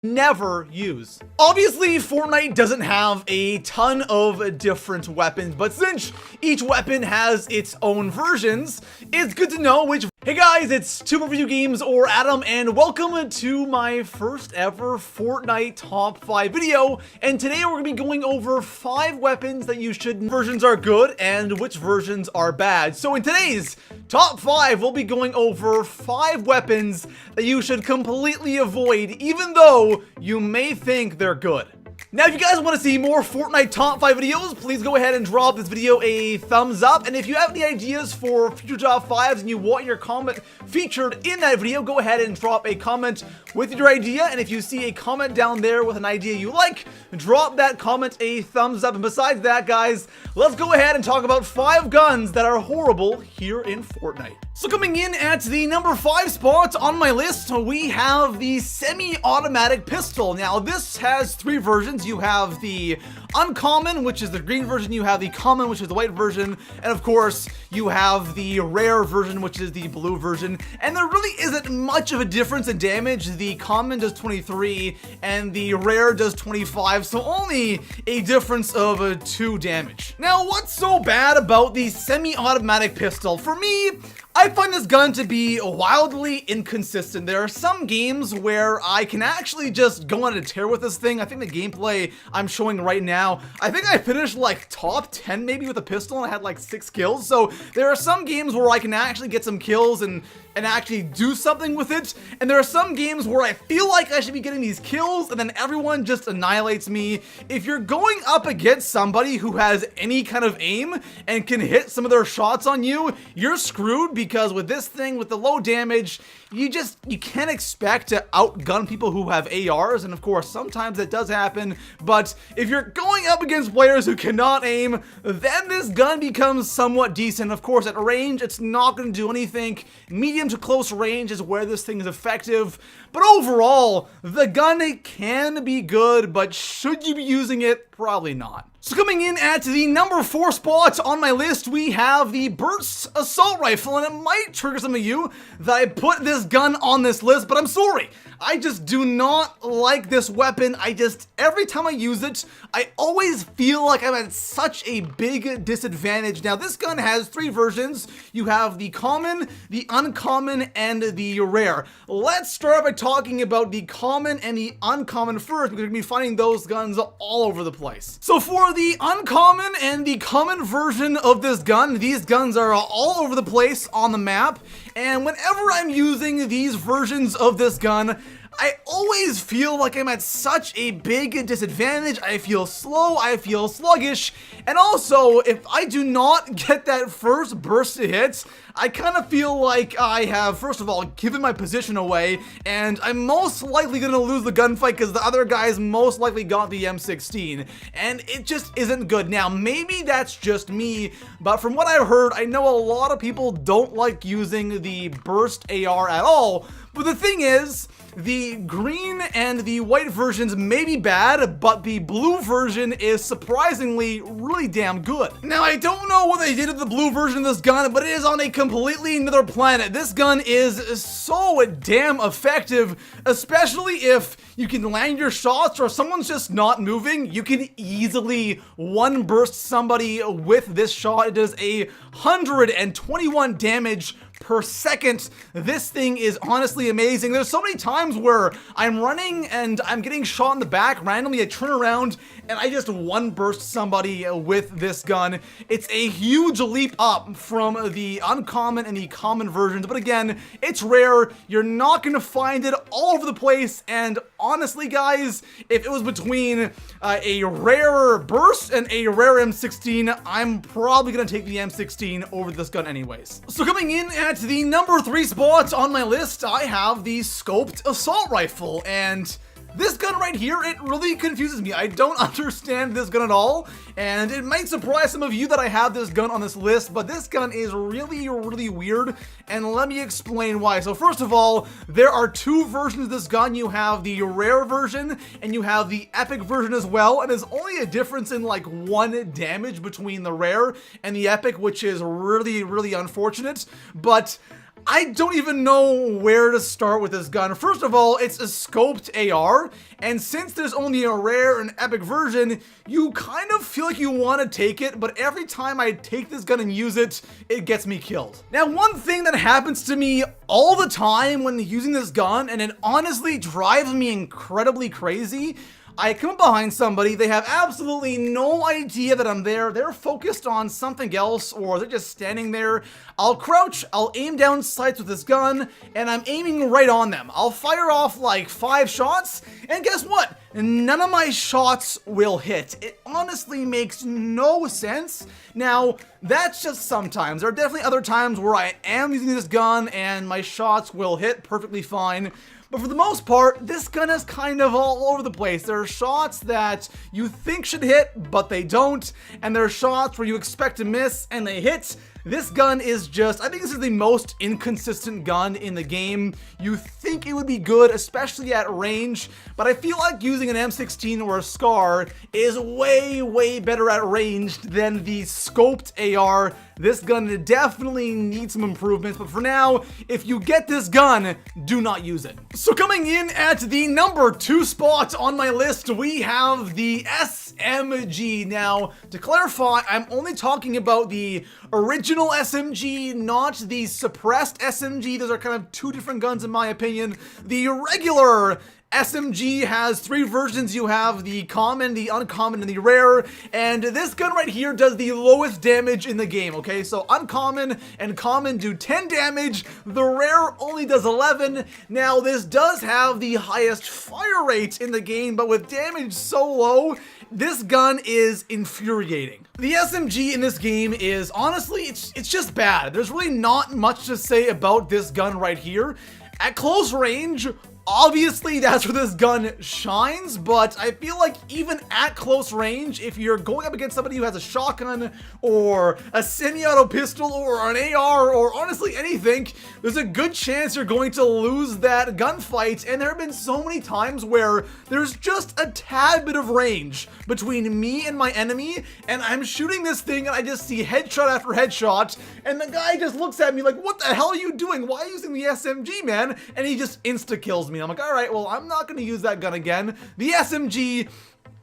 never use. Obviously, Fortnite doesn't have a ton of different weapons, but since each weapon has its own versions, it's good to know which. Hey guys, it's Two Review Games or Adam, and welcome to my first ever Fortnite Top 5 video. And today we're going to be going over 5 weapons that you should versions are good and which versions are bad. So in today's Top 5, we'll be going over 5 weapons that you should completely avoid, even though you may think they're good. Now, if you guys want to see more Fortnite Top 5 videos, please go ahead and drop this video a thumbs up. And if you have any ideas for future Top 5s and you want your comment featured in that video, go ahead and drop a comment with your idea. And if you see a comment down there with an idea you like, drop that comment a thumbs up. And besides that, guys, let's go ahead and talk about 5 guns that are horrible here in Fortnite. So coming in at the number 5 spot on my list, we have the semi-automatic pistol. Now, this has 3 versions. You have the uncommon, which is the green version, you have the common, which is the white version, and of course, you have the rare version, which is the blue version. And there really isn't much of a difference in damage. The common does 23, and the rare does 25, so only a difference of 2 damage. Now, what's so bad about the semi-automatic pistol? For me, I find this gun to be wildly inconsistent. There are some games where I can actually just go on a tear with this thing. I think the gameplay I'm showing right now, I think I finished like top 10 maybe with a pistol and I had like 6 kills. So there are some games where I can actually get some kills and actually do something with it. And there are some games where I feel like I should be getting these kills and then everyone just annihilates me. If you're going up against somebody who has any kind of aim and can hit some of their shots on you, you're screwed, because with this thing, with the low damage, you can't expect to outgun people who have ARs. And of course, sometimes that does happen. But if you're going up against players who cannot aim, then this gun becomes somewhat decent. Of course, at range, it's not going to do anything. Medium to close range is where this thing is effective. But overall, the gun can be good, but should you be using it? Probably not. So coming in at the number 4 spot on my list, we have the Burst Assault Rifle, and it might trigger some of you that I put this gun on this list, but I'm sorry. I just do not like this weapon. Every time I use it, I always feel like I'm at such a big disadvantage. Now, this gun has 3 versions. You have the common, the uncommon, and the rare. Let's start by talking about the common and the uncommon first, because we're gonna be finding those guns all over the place. So for the uncommon and the common version of this gun, these guns are all over the place on the map. And whenever I'm using these versions of this gun, I always feel like I'm at such a big disadvantage. I feel slow, I feel sluggish, and also, if I do not get that first burst of hits, I kind of feel like I have, first of all, given my position away, and I'm most likely going to lose the gunfight because the other guys most likely got the M16, and it just isn't good. Now, maybe that's just me, but from what I've heard, I know a lot of people don't like using the burst AR at all, but the thing is, the green and the white versions may be bad, but the blue version is surprisingly really damn good. Now, I don't know what they did with the blue version of this gun, but it is on a completely another planet. This gun is so damn effective, especially if you can land your shots or someone's just not moving. You can easily one burst somebody with this shot. It does 121 damage per second. This thing is honestly amazing. There's so many times where I'm running and I'm getting shot in the back randomly. I turn around and I just one burst somebody with this gun. It's a huge leap up from the uncommon and the common versions, but again, it's rare. You're not going to find it all over the place, and honestly, guys, if it was between a rare burst and a rare M16, I'm probably going to take the M16 over this gun anyways. So coming in at the number 3 spot on my list, I have the Scoped Assault Rifle, and this gun right here, it really confuses me. I don't understand this gun at all, and it might surprise some of you that I have this gun on this list, but this gun is really, really weird, and let me explain why. So first of all, there are 2 versions of this gun. You have the rare version, and you have the epic version as well, and there's only a difference in like 1 damage between the rare and the epic, which is really, really unfortunate, but I don't even know where to start with this gun. First of all, it's a scoped AR, and since there's only a rare and epic version, you kind of feel like you want to take it, but every time I take this gun and use it, it gets me killed. Now, one thing that happens to me all the time when using this gun, and it honestly drives me incredibly crazy, I come up behind somebody, they have absolutely no idea that I'm there, they're focused on something else, or they're just standing there. I'll crouch, I'll aim down sights with this gun, and I'm aiming right on them. I'll fire off like 5 shots, and guess what? None of my shots will hit. It honestly makes no sense. Now, that's just sometimes. There are definitely other times where I am using this gun, and my shots will hit perfectly fine. But for the most part, this gun is kind of all over the place. There are shots that you think should hit, but they don't. And there are shots where you expect to miss, and they hit. This gun is just, I think this is the most inconsistent gun in the game. You think it would be good, especially at range, but I feel like using an M16 or a SCAR is way, way better at range than the scoped AR. This gun definitely needs some improvements, but for now, if you get this gun, do not use it. So coming in at the number 2 spot on my list, we have the SMG. Now, to clarify, I'm only talking about the original SMG, not the suppressed SMG. Those are kind of 2 different guns in my opinion. The regular SMG has 3 versions. You have the common, the uncommon, and the rare, and this gun right here does the lowest damage in the game, okay? So uncommon and common do 10 damage, the rare only does 11. Now this does have the highest fire rate in the game, but with damage so low, this gun is infuriating. The SMG in this game is, honestly, it's just bad. There's really not much to say about this gun right here. At close range, obviously, that's where this gun shines, but I feel like even at close range, if you're going up against somebody who has a shotgun or a semi-auto pistol or an AR or honestly anything, there's a good chance you're going to lose that gunfight. And there have been so many times where there's just a tad bit of range between me and my enemy, and I'm shooting this thing and I just see headshot after headshot, and the guy just looks at me like, what the hell are you doing? Why are you using the SMG, man? And he just insta-kills me. I'm like, all right, well, I'm not going to use that gun again. The SMG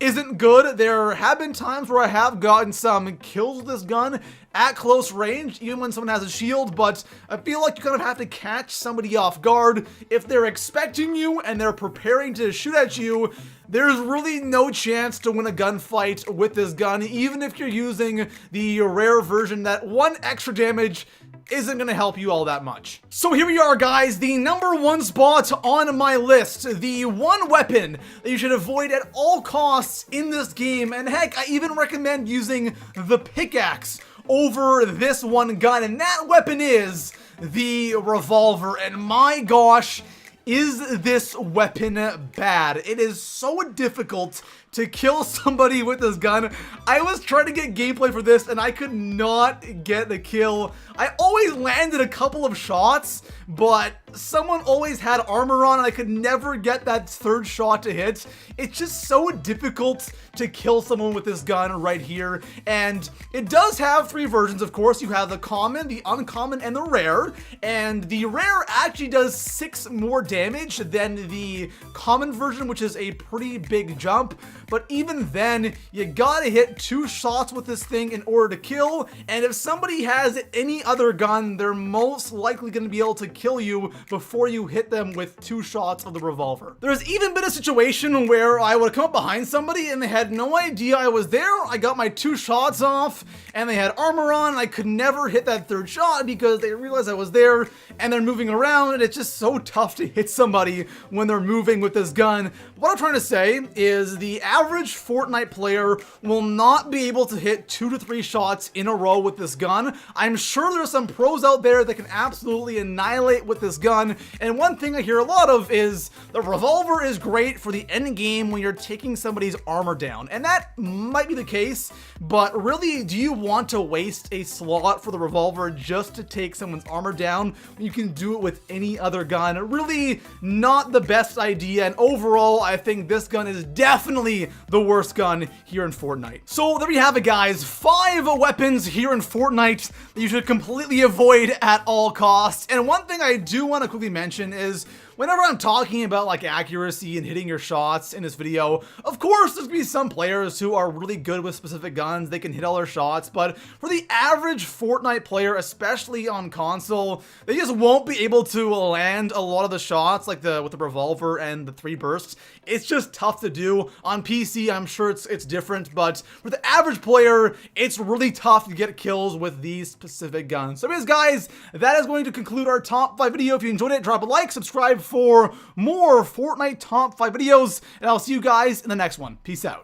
isn't good. There have been times where I have gotten some kills with this gun at close range, even when someone has a shield, but I feel like you kind of have to catch somebody off guard. If they're expecting you and they're preparing to shoot at you, there's really no chance to win a gunfight with this gun, even if you're using the rare version. That 1 extra damage isn't going to help you all that much. So here we are, guys, the number 1 spot on my list, the one weapon that you should avoid at all costs in this game, and heck, I even recommend using the pickaxe over this one gun, and that weapon is the revolver. And my gosh, is this weapon bad? It is so difficult to kill somebody with this gun. I was trying to get gameplay for this and I could not get the kill. I always landed a couple of shots, but someone always had armor on and I could never get that 3rd shot to hit. It's just so difficult to kill someone with this gun right here. And it does have 3 versions, of course. You have the common, the uncommon, and the rare. And the rare actually does 6 more damage than the common version, which is a pretty big jump. But even then, you gotta hit 2 shots with this thing in order to kill. And if somebody has any other gun, they're most likely gonna be able to kill you before you hit them with 2 shots of the revolver. There's even been a situation where I would come up behind somebody and they had no idea I was there. I got my 2 shots off and they had armor on and I could never hit that 3rd shot because they realized I was there and they're moving around, and it's just so tough to hit somebody when they're moving with this gun. What I'm trying to say is the average Fortnite player will not be able to hit 2 to 3 shots in a row with this gun. I'm sure there's some pros out there that can absolutely annihilate with this gun, and one thing I hear a lot of is the revolver is great for the end game when you're taking somebody's armor down, and that might be the case, but really, do you want to waste a slot for the revolver just to take someone's armor down when you can do it with any other gun? Really, probably not the best idea, and overall, I think this gun is definitely the worst gun here in Fortnite. So there we have it, guys. 5 weapons here in Fortnite that you should completely avoid at all costs. And one thing I do want to quickly mention is, whenever I'm talking about like accuracy and hitting your shots in this video, of course there's gonna be some players who are really good with specific guns, they can hit all their shots, but for the average Fortnite player, especially on console, they just won't be able to land a lot of the shots like with the revolver and the 3 bursts. It's just tough to do. On PC, I'm sure it's different, but for the average player, it's really tough to get kills with these specific guns. So anyways, guys, that is going to conclude our top 5 video. If you enjoyed it, drop a like, subscribe for more Fortnite top 5 videos, and I'll see you guys in the next one. Peace out.